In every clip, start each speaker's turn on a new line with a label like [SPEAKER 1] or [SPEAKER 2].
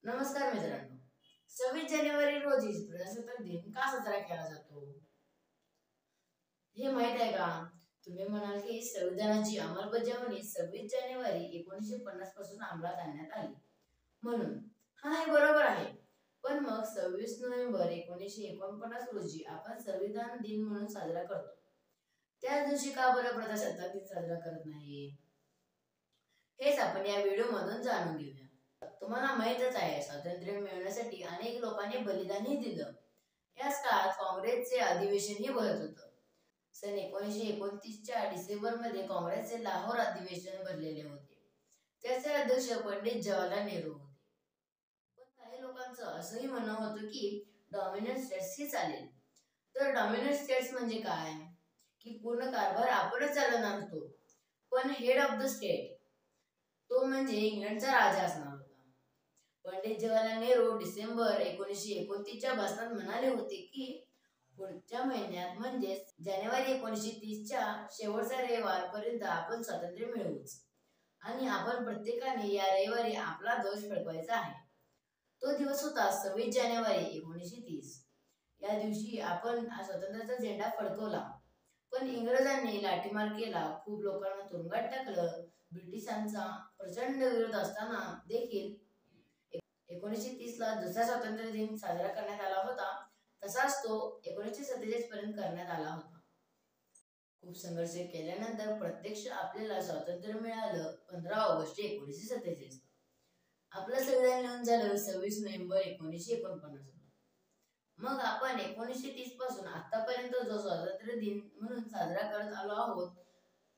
[SPEAKER 1] नमस्कार मित्रांनो, 26 जानेवारी रोजी प्रजासत्ताक दिन का साजरा केला जातो हे माहित आहे का? तुम्ही म्हणाल की संविधानाची अंमलबजावणी 26 जानेवारी 1950 पासून अंमलात आणण्यात आली म्हणून. हे बरोबर आहे. पण मग 26 नोव्हेंबर 1949 रोजी आपण संविधान दिन म्हणून साजरा करतो. त्याच दिवशी का बरं प्रजासत्ताक दिन साजरा करत नाही, हेच आपण या व्हिडिओ मधून जाणून घेऊया. तुम्हाला माहीतच आहे, स्वातंत्र्य मिळवण्यासाठी अनेक लोकांनी बलिदानही दिलं. याच काळात काँग्रेसचे अधिवेशनही भरत होतं. सन 1929च्या डिसेंबरमध्ये काँग्रेसचे लाहोर अधिवेशन भरलेले होते. त्याचे अध्यक्ष पंडित जवाहरलाल नेहरू होते. पण काही लोकांचं असंही म्हणणं होतं की डॉमिनंट स्टेट्स ही चालेल. तर डॉमिनंट स्टेट्स म्हणजे काय? की पूर्ण कारभार आपणच चालवणार होतो, पण हेड ऑफ द स्टेट तो म्हणजे इंग्लंडचा राजा असणार होता. पंडित जवाहरलाल नेहरू डिसेंबर 1929च्या भाषणात म्हणाले होते की पुढच्या महिन्यात म्हणजे जानेवारी 1930च्या शेवटचा रविवार पर्यंत आपण स्वातंत्र्य मिळवूच आणि आपण प्रत्येकाने या रविवारी आपला ध्वज फडकवायचा आहे. तो दिवस होता 26 जानेवारी 1930. या दिवशी आपण स्वातंत्र्याचा झेंडा फडकवला, पण इंग्रजांनी लाठीमार केला, खूप लोकांना तुरुंगात टाकलं. ब्रिटिशांचा प्रचंड विरोध असताना देखील 1930 ला जसा स्वातंत्र्य दिन साजरा करण्यात आला होता तसाच तो 1947 पर्यंत करण्यात आला होता. खूप संघर्ष केल्यानंतर प्रत्यक्ष आपल्याला स्वातंत्र्य मिळालं 15 ऑगस्ट 1947. आपलं संविधान लिहून झालं 26 नोव्हेंबर 1949. मग आपण 1930 पासून आतापर्यंत जो स्वातंत्र्य दिन म्हणून साजरा करत आलो आहोत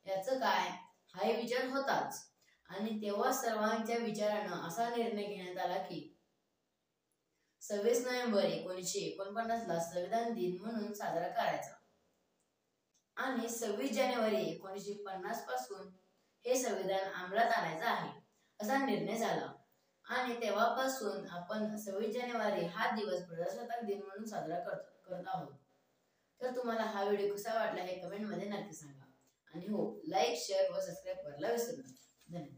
[SPEAKER 1] याचं काय, हा विचार होताच. आणि तेव्हा सर्वांच्या विचारानं असा निर्णय घेण्यात आला की 26 नोव्हेंबर 1949 ला संविधान दिन म्हणून साजरा करायचा आणि 26 जानेवारी 1950 पासून हे संविधान अंमलात आणायचं आहे असा निर्णय झाला. आणि तेव्हापासून आपण 26 जानेवारी हा दिवस प्रजासत्ताक दिन म्हणून साजरा करत आहोत. तर तुम्हाला हा व्हिडिओ कसा वाटला हे कमेंट मध्ये नक्की सांगा. आणि हो, लाईक, शेअर व सबस्क्राईब करायला विसरू नका. धन्यवाद.